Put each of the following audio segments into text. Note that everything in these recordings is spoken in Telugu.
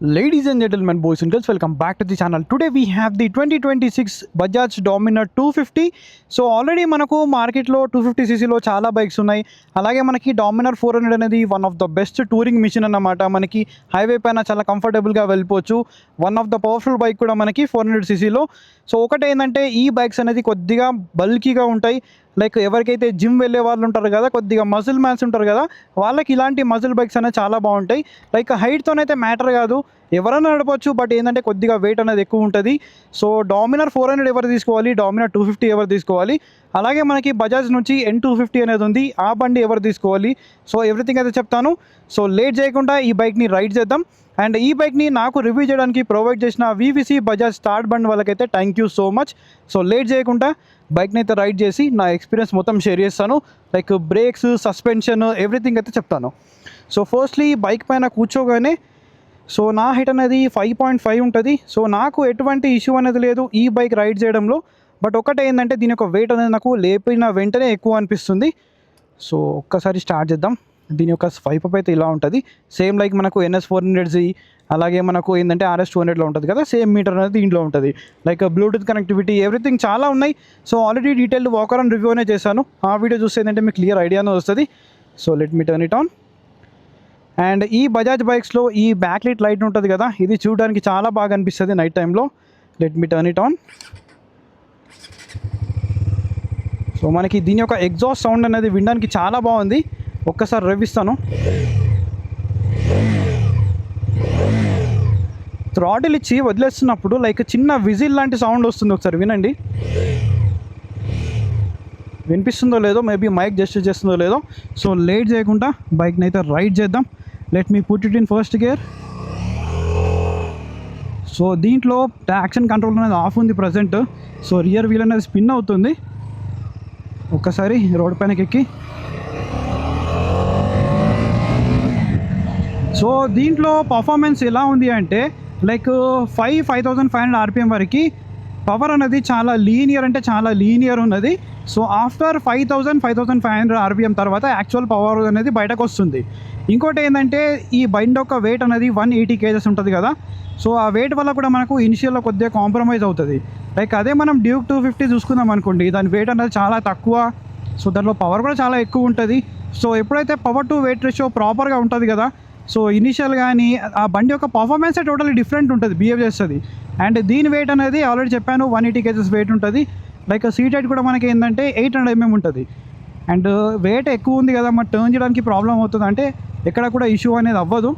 Ladies and gentlemen, boys and girls, welcome back to the channel. Today we have the 2026 Bajaj Dominar 250. So already మనకు మార్కెట్లో 250cc చాలా బైక్స్ ఉన్నాయి. అలాగే మనకి డామినర్ 400 అనేది one of the best touring machine అన్నమాట. మనకి హైవే పైన చాలా కంఫర్టబుల్గా వెళ్ళిపోవచ్చు. One of the powerful bike కూడా మనకి 400cc. సో ఒకటి ఏంటంటే ఈ బైక్స్ అనేది కొద్దిగా బల్కీగా ఉంటాయి. లైక్ ఎవరికైతే జిమ్ వెళ్ళే వాళ్ళు ఉంటారు కదా, కొద్దిగా మజిల్ మ్యాన్స్ ఉంటారు కదా, వాళ్ళకి ఇలాంటి మజిల్ బైక్స్ అనేవి చాలా బాగుంటాయి. లైక్ హైట్తోనైతే మ్యాటర్ కాదు, ఎవరైనా నడపచ్చు. బట్ ఏంటంటే కొద్దిగా వెయిట్ అనేది ఎక్కువ ఉంటుంది. సో డామినర్ 400 ఎవరు తీసుకోవాలి, డామినర్ 250 ఎవరు తీసుకోవాలి, అలాగే మనకి బజాజ్ నుంచి N250 అనేది ఉంది, ఆ బండి ఎవరు తీసుకోవాలి, సో ఎవ్రీథింగ్ అయితే చెప్తాను. సో లేట్ చేయకుండా ఈ బైక్ని రైడ్ చేద్దాం. అండ్ ఈ బైక్ని నాకు రివ్యూ చేయడానికి ప్రొవైడ్ చేసిన VVC బజాజ్ స్టార్ట్ బండ్ వాళ్ళకైతే thank you so much. So late చేయకుండా బైక్ని అయితే రైడ్ చేసి నా ఎక్స్పీరియన్స్ మొత్తం షేర్ చేస్తాను. లైక్ బ్రేక్స్, సస్పెన్షన్, ఎవ్రీథింగ్ అయితే చెప్తాను. సో ఫస్ట్లీ బైక్ పైన కూర్చోగానే సో నా హైట్ అనేది 5.5 ఉంటుంది. సో నాకు ఎటువంటి ఇష్యూ అనేది లేదు ఈ బైక్ రైడ్ చేయడంలో. బట్ ఒకటి ఏంటంటే దీని యొక్క వెయిట్ అనేది నాకు లేపిన వెంటనే ఎక్కువ అనిపిస్తుంది. సో ఒక్కసారి స్టార్ట్ చేద్దాం. దీని యొక్క స్వైప్ అప్ అయితే ఇలా ఉంటుంది, సేమ్ లైక్ మనకు NS400Z, అలాగే మనకు ఏంటంటే RS200లో ఉంటుంది కదా, సేమ్ మీటర్ అనేది దీంట్లో ఉంటుంది. లైక్ బ్లూటూత్ కనెక్టివిటీ, ఎవ్రీథింగ్ చాలా ఉన్నాయి. So already detailed walker and review అనే చేశాను. ఆ వీడియో చూస్తే ఏంటంటే మీకు క్లియర్ ఐడియానే వస్తుంది. So let me turn it on. And ఈ బజాజ్ బైక్స్లో ఈ బ్యాక్ లైట్ ఉంటుంది కదా, ఇది చూడడానికి చాలా బాగా అనిపిస్తుంది నైట్ టైంలో. Let me turn it on. So మనకి దీని యొక్క ఎగ్జాస్ట్ సౌండ్ అనేది వినడానికి చాలా బాగుంది. ఒక్కసారి రవ్విస్తాను. థ్రాటిల్ ఇచ్చి వదిలేస్తున్నప్పుడు లైక్ చిన్న విజిల్ లాంటి సౌండ్ వస్తుంది, ఒకసారి వినండి. వినిపిస్తుందో లేదో, మేబీ మైక్ జస్ట్ చేస్తుందో లేదో. సో లేట్ చేయకుండా బైక్ని అయితే రైడ్ చేద్దాం. Let me put it in first gear. So దీంట్లో ట్రాక్షన్ కంట్రోల్ అనేది ఆఫ్ ఉంది ప్రజెంట్. సో రియర్ వీల్ అనేది స్పిన్ అవుతుంది. ఒక్కసారి రోడ్ పైనకి ఎక్కి, సో దీంట్లో పర్ఫార్మెన్స్ ఎలా ఉంది అంటే లైక్ 5500 RPM వరకు పవర్ అనేది చాలా లీనియర్, అంటే చాలా లీనియర్ ఉన్నది. సో ఆఫ్టర్ 5500 RPM తర్వాత యాక్చువల్ పవర్ అనేది బయటకు వస్తుంది. ఇంకోటి ఏంటంటే ఈ బండి యొక్క వెయిట్ అనేది 180 kgs ఉంటుంది కదా. సో ఆ వెయిట్ వల్ల కూడా మనకు ఇనిషియల్లో కొద్దిగా కాంప్రమైజ్ అవుతుంది. లైక్ అదే మనం డ్యూక్ 250 చూసుకుందాం అనుకోండి, దాని వెయిట్ అనేది చాలా తక్కువ. సో దాంట్లో పవర్ కూడా చాలా ఎక్కువ ఉంటుంది. సో ఎప్పుడైతే పవర్ టు వెయిట్ రేషియో ప్రాపర్గా ఉంటుంది కదా, సో ఇనిషియల్ కానీ ఆ బండి యొక్క పర్ఫార్మెన్సే టోటల్లీ డిఫరెంట్ ఉంటుంది, బిహేవ్ చేస్తుంది. అండ్ దీని వెయిట్ అనేది ఆల్రెడీ చెప్పాను 180 kgs వెయిట్ ఉంటుంది. లైక్ సీట్ హైట్ కూడా మనకి ఏంటంటే 800 mm ఉంటుంది. అండ్ వెయిట్ ఎక్కువ ఉంది కదా, మరి టర్న్ చేయడానికి ప్రాబ్లం అవుతుంది అంటే ఎక్కడ కూడా ఇష్యూ అనేది అవ్వదు.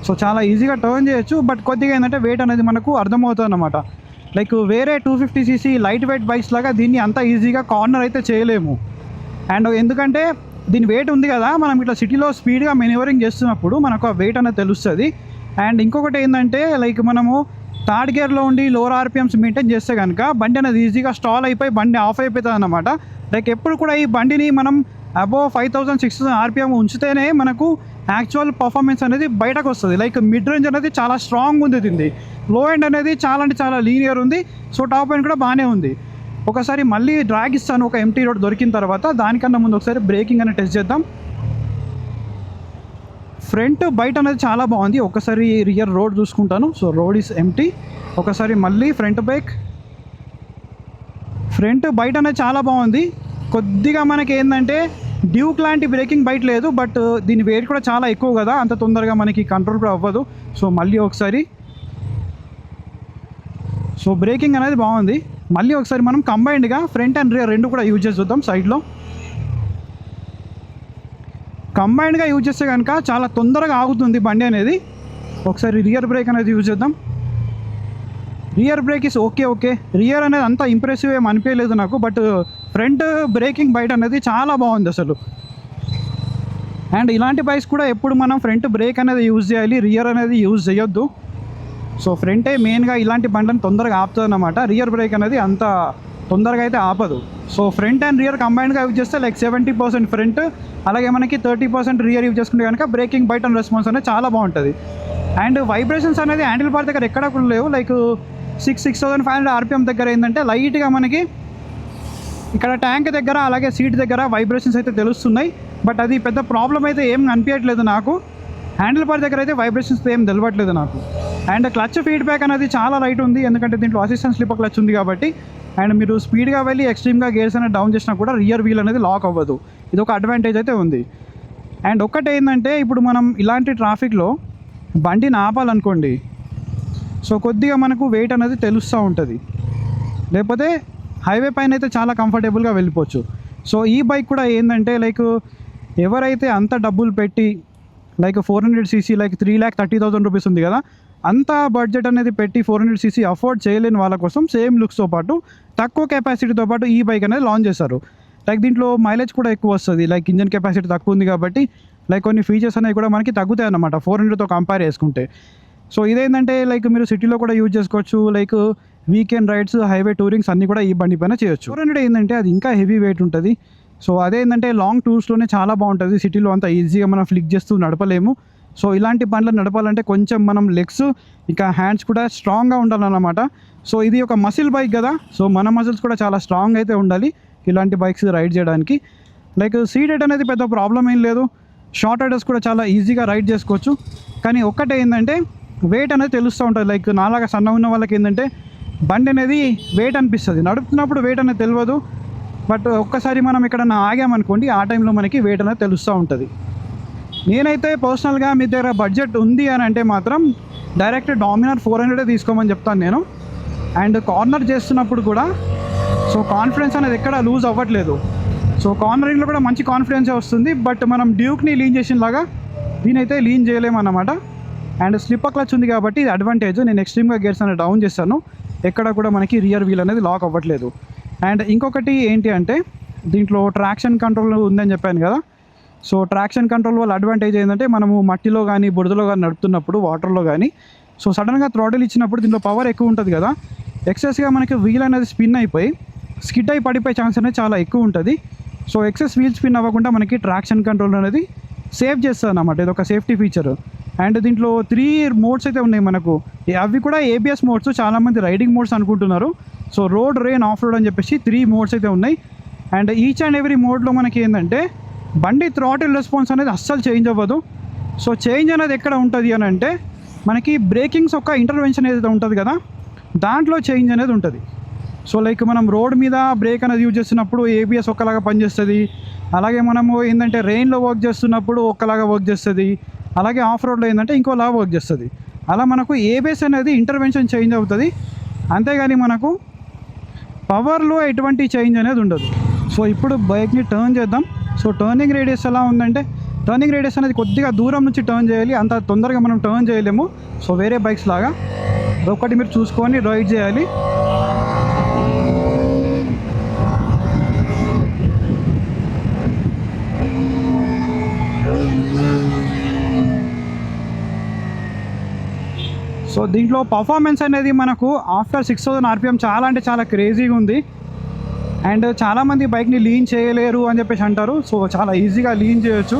సో చాలా ఈజీగా టర్న్ చేయొచ్చు. బట్ కొద్దిగా ఏంటంటే వెయిట్ అనేది మనకు అర్థమవుతుంది అన్నమాట. లైక్ వేరే 250cc లైట్ వెయిట్ బైక్స్ లాగా దీన్ని అంత ఈజీగా కార్నర్ అయితే చేయలేము. అండ్ ఎందుకంటే దీని వెయిట్ ఉంది కదా, మనం ఇట్లా సిటీలో స్పీడ్గా మెనూవరింగ్ చేస్తున్నప్పుడు మనకు ఆ వెయిట్ అనేది తెలుస్తుంది. అండ్ ఇంకొకటి ఏంటంటే లైక్ మనము థర్డ్ గేర్లో ఉండి లోవర్ RPMs మెయింటైన్ చేస్తే కనుక బండి అనేది ఈజీగా స్టాల్ అయిపోయి బండి ఆఫ్ అయిపోతుంది అన్నమాట. లైక్ ఎప్పుడు కూడా ఈ బండిని మనం అబోవ్ 5000-6000 RPM ఉంచితేనే మనకు యాక్చువల్ పర్ఫార్మెన్స్ అనేది బయటకు వస్తుంది. లైక్ మిడ్ రేంజ్ అనేది చాలా స్ట్రాంగ్ ఉంది దీన్ని, లో ఎండ్ అనేది చాలా అంటే చాలా లీనియర్ ఉంది. సో టాప్ ఎండ్ కూడా బాగానే ఉంది. ఒకసారి మళ్ళీ డ్రాగ్ ఇస్తాను ఒక ఎంటీ రోడ్ దొరికిన తర్వాత. దానికన్నా ముందు ఒకసారి బ్రేకింగ్ అనేది టెస్ట్ చేద్దాం. ఫ్రంట్ బయట అనేది చాలా బాగుంది. ఒకసారి రియర్ రోడ్ చూసుకుంటాను. So road is empty. ఒకసారి మళ్ళీ ఫ్రంట్ బ్రేక్. ఫ్రంట్ బయట అనేది చాలా బాగుంది. కొద్దిగా మనకి ఏంటంటే డ్యూక్ లాంటి బ్రేకింగ్ బయట లేదు, బట్ దీని వెయిట్ కూడా చాలా ఎక్కువ కదా, అంత తొందరగా మనకి కంట్రోల్ కూడా అవ్వదు. సో మళ్ళీ ఒకసారి, సో బ్రేకింగ్ అనేది బాగుంది. మళ్ళీ ఒకసారి మనం కంబైన్డ్గా ఫ్రంట్ అండ్ రియర్ రెండు కూడా యూజ్ చేసి చూద్దాం. సైడ్లో కంబైన్డ్గా యూజ్ చేస్తే కనుక చాలా తొందరగా ఆగుతుంది బండి అనేది. ఒకసారి రియర్ బ్రేక్ అనేది యూజ్ చేద్దాం. Rear break is okay. Rear అనేది అంత ఇంప్రెసివ్ ఏం అనిపించలేదు నాకు, బట్ ఫ్రంట్ బ్రేకింగ్ బయట అనేది చాలా బాగుంది అసలు. అండ్ ఇలాంటి బైక్స్ కూడా ఎప్పుడు మనం ఫ్రంట్ బ్రేక్ అనేది యూజ్ చేయాలి, రియర్ అనేది యూజ్ చేయొద్దు. సో ఫ్రంటే మెయిన్గా ఇలాంటి బండ్లను తొందరగా ఆపుతుంది అన్నమాట. రియర్ బ్రేక్ అనేది అంత తొందరగా అయితే ఆపదు. సో ఫ్రంట్ అండ్ రియర్ కంబైన్డ్గా యూజ్ చేస్తే లైక్ 70% ఫ్రంట్, అలాగే మనకి 30% రియర్ యూజ్ చేసుకుంటే కనుక బ్రేకింగ్ బయట రెస్పాన్స్ అనేది చాలా బాగుంటుంది. అండ్ వైబ్రేషన్స్ అనేది హ్యాండిల్ బార్ దగ్గర ఎక్కడ కూడా లేవు. లైక్ 6500 RPM దగ్గర ఏంటంటే లైట్గా మనకి ఇక్కడ ట్యాంక్ దగ్గర అలాగే సీట్ దగ్గర వైబ్రేషన్స్ అయితే తెలుస్తున్నాయి. బట్ అది పెద్ద ప్రాబ్లం అయితే ఏం అనిపించట్లేదు నాకు. హ్యాండిల్ బార్ దగ్గర అయితే వైబ్రేషన్స్ ఏం తెలియట్లేదు నాకు. అండ్ క్లచ్ ఫీడ్బ్యాక్ అనేది చాలా రైట్ ఉంది, ఎందుకంటే దీంట్లో అసిస్టెంట్ స్లిప్పర్ క్లచ్ ఉంది కాబట్టి. అండ్ మీరు స్పీడ్గా వెళ్ళి ఎక్స్ట్రీమ్గా గేర్స్ అనేది డౌన్ చేసినా కూడా రియర్ వీల్ అనేది లాక్ అవ్వదు. ఇది ఒక అడ్వాంటేజ్ అయితే ఉంది. అండ్ ఒక్కటి ఏంటంటే ఇప్పుడు మనం ఇలాంటి ట్రాఫిక్లో బండిని ఆపాలనుకోండి, సో కొద్దిగా మనకు వెయిట్ అనేది తెలుస్తూ ఉంటుంది. లేకపోతే హైవే పైన అయితే చాలా కంఫర్టబుల్గా వెళ్ళిపోవచ్చు. సో ఈ బైక్ కూడా ఏంటంటే లైక్ ఎవరైతే అంత డబ్బులు పెట్టి లైక్ 400cc లైక్ 3,30,000 రూపీస్ ఉంది కదా, అంత బడ్జెట్ అనేది పెట్టి 400cc అఫోర్డ్ చేయలేని వాళ్ళ కోసం సేమ్ లుక్స్తో పాటు తక్కువ కెపాసిటీతో పాటు ఈ బైక్ అనేది లాంచ్ చేశారు. లైక్ దీంట్లో మైలేజ్ కూడా ఎక్కువ వస్తుంది, లైక్ ఇంజన్ కెపాసిటీ తక్కువ ఉంది కాబట్టి లైక్ కొన్ని ఫీచర్స్ అనేవి కూడా మనకి తగ్గుతాయి అన్నమాట 400తో కంపేర్ చేసుకుంటే. సో ఇదేంటంటే లైక్ మీరు సిటీలో కూడా యూజ్ చేసుకోవచ్చు, లైక్ వీకెండ్ రైడ్స్, హైవే టూరింగ్స్ అన్నీ కూడా ఈ బండి పైన చేయొచ్చు. 400 ఏంటంటే అది ఇంకా హెవీ వెయిట్ ఉంటుంది. సో అదేంటంటే లాంగ్ టూర్స్లోనే చాలా బాగుంటుంది, సిటీలో అంత ఈజీగా మనం ఫ్లిక్ చేస్తూ నడపలేము. సో ఇలాంటి బండ్లు నడపాలంటే కొంచెం మనం లెగ్స్ ఇంకా హ్యాండ్స్ కూడా స్ట్రాంగ్గా ఉండాలన్నమాట. సో ఇది ఒక మసిల్ బైక్ కదా, సో మన మసిల్స్ కూడా చాలా స్ట్రాంగ్ అయితే ఉండాలి ఇలాంటి బైక్స్ రైడ్ చేయడానికి. లైక్ సీట్ హైట్ అనేది పెద్ద ప్రాబ్లం ఏం లేదు, షార్ట్ రైడర్స్ కూడా చాలా ఈజీగా రైడ్ చేసుకోవచ్చు. కానీ ఒక్కటే ఏంటంటే వెయిట్ అనేది తెలుస్తూ ఉంటుంది. లైక్ నాలాగా సన్న ఉన్న వాళ్ళకి ఏంటంటే బండి అనేది వెయిట్ అనిపిస్తుంది, నడుపుతున్నప్పుడు వెయిట్ అనేది తెలియదు. బట్ ఒక్కసారి మనం ఇక్కడ ఆగామనుకోండి, ఆ టైంలో మనకి వెయిట్ అనేది తెలుస్తూ ఉంటుంది. నేనైతే పర్సనల్గా మీ దగ్గర బడ్జెట్ ఉంది అని అంటే మాత్రం డైరెక్ట్ డామినర్ 400 తీసుకోమని చెప్తాను నేను. అండ్ కార్నర్ చేస్తున్నప్పుడు కూడా సో కాన్ఫిడెన్స్ అనేది ఎక్కడ లూజ్ అవ్వట్లేదు. సో కార్నరింగ్లో కూడా మంచి కాన్ఫిడెన్సే వస్తుంది. బట్ మనం డ్యూక్ని లీన్ చేసిన లాగా దీనైతే లీన్ చేయలేమన్నమాట. అండ్ స్లిప్పర్ క్లచ్ ఉంది కాబట్టి ఇది అడ్వాంటేజ్. నేను ఎక్స్ట్రీమ్గా గేర్స్ అనేది డౌన్ చేస్తాను, ఎక్కడ కూడా మనకి రియర్ వీల్ అనేది లాక్ అవ్వట్లేదు. అండ్ ఇంకొకటి ఏంటి అంటే దీంట్లో ట్రాక్షన్ కంట్రోల్ ఉందని చెప్పాను కదా. సో ట్రాక్షన్ కంట్రోల్ వల్ల అడ్వాంటేజ్ ఏంటంటే మనము మట్టిలో కానీ బురదలో కానీ నడుపుతున్నప్పుడు, వాటర్లో కానీ సో సడన్గా థ్రాటిల్ ఇచ్చినప్పుడు దీంట్లో పవర్ ఎక్కువ ఉంటుంది కదా, ఎక్సెస్గా మనకి వీల్ అనేది స్పిన్ అయిపోయి స్కిడ్ అయి పడిపోయే ఛాన్స్ అనేది చాలా ఎక్కువ ఉంటుంది. సో ఎక్సెస్ వీల్ స్పిన్ అవ్వకుండా మనకి ట్రాక్షన్ కంట్రోల్ అనేది సేవ్ చేస్తుంది అన్నమాట, ఇది ఒక సేఫ్టీ ఫీచర్. అండ్ దీంట్లో 3 మోడ్స్ అయితే ఉన్నాయి మనకు, అవి కూడా ABS మోడ్స్. చాలామంది రైడింగ్ మోడ్స్ అనుకుంటున్నారు. So road, rain, of road అని చెప్పేసి 3 మోడ్స్ అయితే ఉన్నాయి. అండ్ ఈచ్ అండ్ ఎవ్రీ మోడ్లో మనకి ఏంటంటే బండి థ్రాటిల్ రెస్పాన్స్ అనేది అస్సలు చేంజ్ అవ్వదు. సో చేంజ్ అనేది ఎక్కడ ఉంటుంది అని అంటే మనకి బ్రేకింగ్స్ ఒక ఇంటర్వెన్షన్ ఏదైతే ఉంటుంది కదా, దాంట్లో చేంజ్ అనేది ఉంటుంది. సో లైక్ మనం రోడ్ మీద బ్రేక్ అనేది యూజ్ చేస్తున్నప్పుడు ABS ఒకలాగా పనిచేస్తుంది, అలాగే మనము ఏంటంటే రెయిన్లో వర్క్ చేస్తున్నప్పుడు ఒకలాగా వర్క్ చేస్తుంది, అలాగే ఆఫ్ రోడ్లో ఏంటంటే ఇంకోలాగా వర్క్ చేస్తుంది. అలా మనకు ABS అనేది ఇంటర్వెన్షన్ చేంజ్ అవుతుంది, అంతేగాని మనకు పవర్లో ఎటువంటి చేంజ్ అనేది ఉండదు. సో ఇప్పుడు బైక్ని టర్న్ చేద్దాం. సో టర్నింగ్ రేడియస్ ఎలా ఉందంటే, టర్నింగ్ రేడియస్ అనేది కొద్దిగా దూరం నుంచి టర్న్ చేయాలి, అంత తొందరగా మనం టర్న్ చేయలేము. సో వేరే బైక్స్ లాగా ఒకటి మీరు చూసుకొని రైడ్ చేయాలి. సో దీంట్లో పర్ఫార్మెన్స్ అనేది మనకు ఆఫ్టర్ 6000 RPM చాలా అంటే చాలా క్రేజీగా ఉంది. అండ్ చాలామంది బైక్ని లీన్ చేయలేరు అని చెప్పేసి అంటారు. సో చాలా ఈజీగా లీన్ చేయొచ్చు.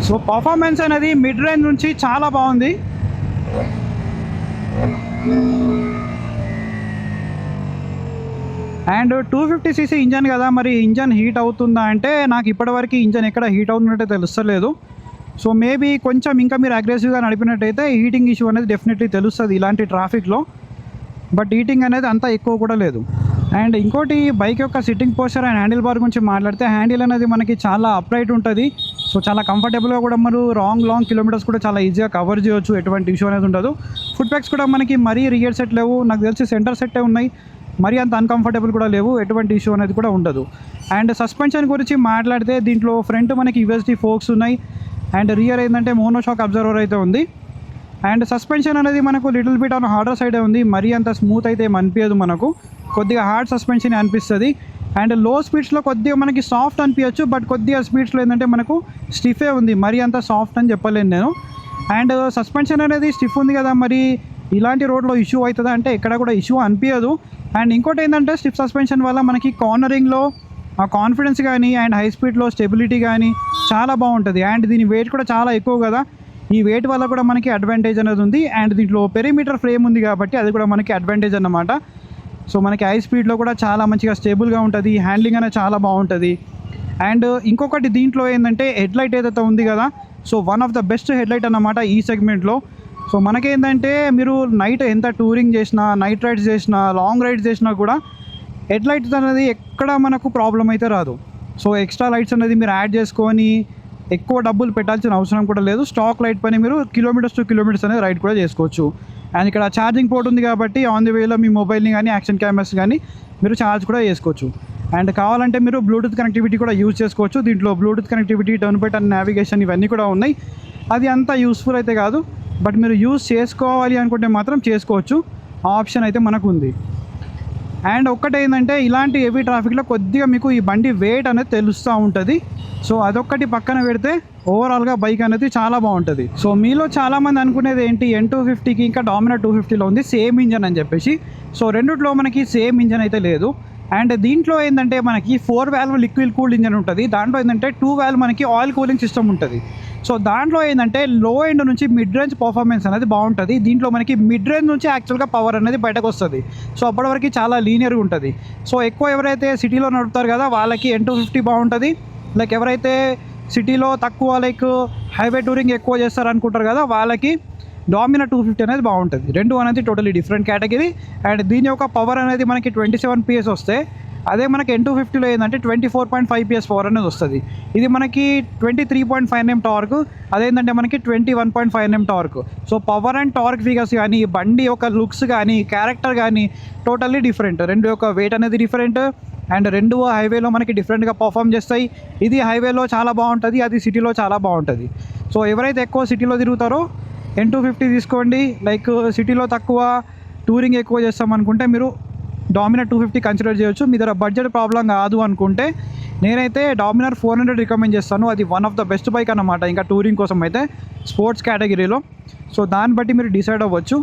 సో పర్ఫార్మెన్స్ అనేది మిడ్ రేంజ్ నుంచి చాలా బాగుంది. అండ్ 250cc ఇంజన్ కదా, మరి ఇంజన్ హీట్ అవుతుందా అంటే నాకు ఇప్పటివరకు ఇంజన్ ఎక్కడ హీట్ అవుతున్నట్టే తెలుస్తలేదు. సో మేబీ కొంచెం ఇంకా మీరు అగ్రెసివ్గా నడిపినట్టయితే హీటింగ్ ఇష్యూ అనేది డెఫినెట్లీ తెలుస్తుంది ఇలాంటి ట్రాఫిక్లో. బట్ హీటింగ్ అనేది అంత ఎక్కువ కూడా లేదు. అండ్ ఇంకోటి బైక్ యొక్క sitting posture and handle bar గురించి మాట్లాడితే, హ్యాండిల్ అనేది మనకి చాలా అప్రైట్ ఉంటుంది. సో చాలా కంఫర్టబుల్గా కూడా మనం లాంగ్ కిలోమీటర్స్ కూడా చాలా ఈజీగా కవర్ చేయొచ్చు, ఎటువంటి ఇష్యూ అనేది ఉండదు. ఫుట్ ప్యాక్స్ కూడా మనకి మరీ రియర్ సెట్ లేవు, నాకు తెలిసి సెంటర్ సెట్టే ఉన్నాయి, మరీ అంత అన్కంఫర్టబుల్ కూడా లేవు, ఎటువంటి ఇష్యూ అనేది కూడా ఉండదు. అండ్ సస్పెన్షన్ గురించి మాట్లాడితే దీంట్లో ఫ్రంట్ మనకి USD ఫోక్స్ ఉన్నాయి, అండ్ రియర్ ఏంటంటే మోనోషాక్ అబ్జర్వర్ అయితే ఉంది. అండ్ సస్పెన్షన్ అనేది మనకు లిటిల్ బిట్ ఆన్ హార్డర్ సైడే ఉంది, మరీ అంత స్మూత్ అయితే ఏం అనిపించదు, మనకు కొద్దిగా హార్డ్ సస్పెన్షన్ అనిపిస్తుంది. అండ్ లో స్పీడ్స్లో కొద్దిగా మనకి సాఫ్ట్ అనిపించచ్చు, బట్ కొద్దిగా స్పీడ్స్లో ఏంటంటే మనకు స్టిఫే ఉంది, మరీ అంత సాఫ్ట్ అని చెప్పలేను నేను. అండ్ సస్పెన్షన్ అనేది స్టిఫ్ ఉంది కదా, మరి ఇలాంటి రోడ్లో ఇష్యూ అవుతుందా అంటే ఎక్కడ కూడా ఇష్యూ అనిపించదు. అండ్ ఇంకోటి ఏంటంటే స్టిఫ్ సస్పెన్షన్ వల్ల మనకి కార్నరింగ్లో ఆ కాన్ఫిడెన్స్ కానీ అండ్ హై స్పీడ్లో స్టెబిలిటీ కానీ చాలా బాగుంటుంది. అండ్ దీని వెయిట్ కూడా చాలా ఎక్కువ కదా, ఈ వెయిట్ వల్ల కూడా మనకి అడ్వాంటేజ్ అనేది ఉంది. అండ్ దీంట్లో పెరిమీటర్ ఫ్రేమ్ ఉంది కాబట్టి అది కూడా మనకి అడ్వాంటేజ్ అన్నమాట. సో మనకి హై స్పీడ్లో కూడా చాలా మంచిగా స్టేబుల్గా ఉంటుంది, హ్యాండ్లింగ్ అనేది చాలా బాగుంటుంది. అండ్ ఇంకొకటి దీంట్లో ఏంటంటే హెడ్లైట్ ఏదైతే ఉంది కదా, so one of the best headlight అన్నమాట ఈ సెగ్మెంట్లో. సో మనకేంటంటే మీరు నైట్ ఎంత టూరింగ్ చేసినా, నైట్ రైడ్స్ చేసినా, లాంగ్ రైడ్స్ చేసినా కూడా హెడ్లైట్స్ అనేది ఎక్కడ మనకు ప్రాబ్లం అయితే రాదు. సో ఎక్స్ట్రా లైట్స్ అనేది మీరు యాడ్ చేసుకొని ఎక్కువ డబ్బులు పెట్టాల్సిన అవసరం కూడా లేదు. స్టాక్ లైట్ పైన మీరు కిలోమీటర్స్ టు కిలోమీటర్స్ అనేది రైడ్ కూడా చేసుకోవచ్చు. అండ్ ఇక్కడ ఛార్జింగ్ పోర్ట్ ఉంది కాబట్టి ఆన్ ది వేలో మీ మొబైల్ని కానీ యాక్షన్ కెమెరాస్ కానీ మీరు ఛార్జ్ కూడా చేసుకోవచ్చు. అండ్ కావాలంటే మీరు బ్లూటూత్ కనెక్టివిటీ కూడా యూజ్ చేసుకోవచ్చు. దీంట్లో Bluetooth connectivity, turn by turn navigation ఇవన్నీ కూడా ఉన్నాయి. అది అంత యూస్ఫుల్ అయితే కాదు, బట్ మీరు యూజ్ చేసుకోవాలి అనుకుంటే మాత్రం చేసుకోవచ్చు. ఆ ఆప్షన్ అయితే మనకు ఉంది. అండ్ ఒక్కటి ఏంటంటే ఇలాంటి హెవీ ట్రాఫిక్లో కొద్దిగా మీకు ఈ బండి వెయిట్ అనేది తెలుస్తూ ఉంటుంది. సో అదొక్కటి పక్కన పెడితే ఓవరాల్గా బైక్ అనేది చాలా బాగుంటుంది. సో మీలో చాలామంది అనుకునేది ఏంటి, N250కి ఇంకా డామినర్ 250లో ఉంది సేమ్ ఇంజన్ అని చెప్పేసి. సో రెండిట్లో మనకి సేమ్ ఇంజన్ అయితే లేదు. అండ్ దీంట్లో ఏంటంటే మనకి 4 వాల్వ్ లిక్విడ్ కూల్డ్ ఇంజన్ ఉంటుంది. దాంట్లో ఏంటంటే 2 వాల్వ్ మనకి ఆయిల్ కూలింగ్ సిస్టమ్ ఉంటుంది. సో దాంట్లో ఏంటంటే లో ఎండ్ నుంచి మిడ్ రేంజ్ పర్ఫార్మెన్స్ అనేది బాగుంటుంది. దీంట్లో మనకి మిడ్ రేంజ్ నుంచి యాక్చువల్గా పవర్ అనేది బయటకు వస్తుంది. సో అప్పటివరకు చాలా లీనియర్గా ఉంటుంది. సో ఎక్కువ ఎవరైతే సిటీలో నడుపుతారు కదా వాళ్ళకి N250 బాగుంటుంది. లైక్ ఎవరైతే సిటీలో తక్కువ లైక్ హైవే టూరింగ్ ఎక్కువ చేస్తారు అనుకుంటారు కదా వాళ్ళకి డామినర్ 250 అనేది బాగుంటుంది. రెండు అనేది టోటలీ డిఫరెంట్ కేటగిరీ. అండ్ దీని యొక్క పవర్ అనేది మనకి 27 PS వస్తే, అదే మనకి N250లో ఏంటంటే 24.5 PS పవర్ అనేది వస్తుంది. ఇది మనకి 23.5 Nm టార్క్, అదేంటంటే మనకి 21.5 Nm torque. So power and torque figures కానీ, బండి యొక్క లుక్స్ కానీ, క్యారెక్టర్ కానీ టోటల్లీ డిఫరెంట్. రెండు యొక్క వెయిట్ అనేది డిఫరెంట్. అండ్ రెండు హైవేలో మనకి డిఫరెంట్గా పర్ఫామ్ చేస్తాయి. ఇది హైవేలో చాలా బాగుంటుంది, అది సిటీలో చాలా బాగుంటుంది. సో ఎవరైతే ఎక్కువ సిటీలో తిరుగుతారో N250 తీసుకోండి. లైక్ సిటీలో తక్కువ టూరింగ్ ఎక్కువ చేస్తామనుకుంటే మీరు డామినర్ 250 కన్సిడర్ చేయొచ్చు. మీ దగ్గర బడ్జెట్ ప్రాబ్లం కాదు అనుకుంటే నేనైతే డామినర్ 400 రికమెండ్ చేస్తాను. అది one of the best bike అన్నమాట ఇంకా టూరింగ్ కోసం అయితే స్పోర్ట్స్ కేటగిరీలో. సో దాన్ని బట్టి మీరు డిసైడ్ అవ్వచ్చు.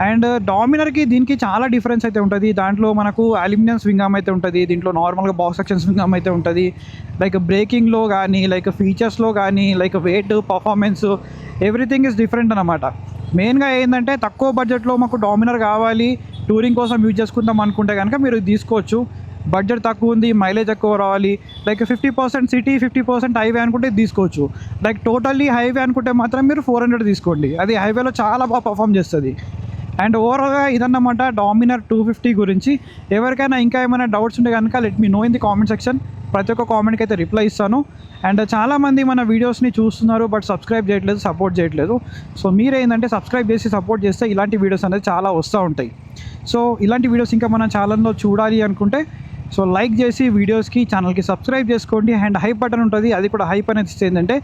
అండ్ డామినర్కి దీనికి చాలా డిఫరెన్స్ అయితే ఉంటుంది. దాంట్లో మనకు అల్యూమినియం స్వింగ్ ఆర్మ్ అయితే ఉంటుంది, దీంట్లో నార్మల్గా బాక్స్ సెక్షన్ స్వింగ్ ఆర్మ్ అయితే ఉంటుంది. లైక్ బ్రేకింగ్లో కానీ, లైక్ ఫీచర్స్లో కానీ, like weight, performance, everything is different అనమాట. మెయిన్గా ఏంటంటే తక్కువ బడ్జెట్లో మాకు డామినర్ కావాలి, టూరింగ్ కోసం యూజ్ చేసుకుందాం అనుకుంటే కనుక మీరు తీసుకోవచ్చు. బడ్జెట్ తక్కువ ఉంది, మైలేజ్ ఎక్కువ రావాలి, లైక్ 50% సిటీ 50% హైవే అనుకుంటే తీసుకోవచ్చు. లైక్ టోటల్లీ హైవే అనుకుంటే మాత్రం మీరు 400 తీసుకోండి, అది హైవేలో చాలా బాగా పర్ఫామ్ చేస్తుంది. అండ్ ఓవరాల్గా ఇదన్నమాట డామినర్ 250 గురించి. ఎవరికైనా ఇంకా ఏమైనా డౌట్స్ ఉంటే కనుక let me know in the comment section. ప్రతి ఒక్క కామెంట్కి అయితే రిప్లై ఇస్తాను. అండ్ చాలామంది మన వీడియోస్ని చూస్తున్నారు బట్ సబ్స్క్రైబ్ చేయట్లేదు, సపోర్ట్ చేయట్లేదు. సో మీరేంటంటే సబ్స్క్రైబ్ చేసి సపోర్ట్ చేస్తే ఇలాంటి వీడియోస్ అనేది చాలా వస్తూ ఉంటాయి. సో ఇలాంటి వీడియోస్ ఇంకా మన ఛానల్లో చూడాలి అనుకుంటే సో లైక్ చేసి వీడియోస్కి, ఛానల్కి సబ్స్క్రైబ్ చేసుకోండి. అండ్ హైప్ బటన్ ఉంటుంది, అది కూడా హైప్ అనేది ఇస్తే ఏంటంటే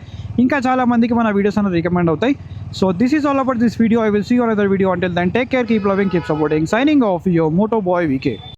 ఇంకా చాలామందికి మన వీడియోస్ అనేది రికమెండ్ అవుతాయి. So this is all about this video. I will see you another video. Until then take care, keep loving, keep supporting. Signing off your moto boy VK.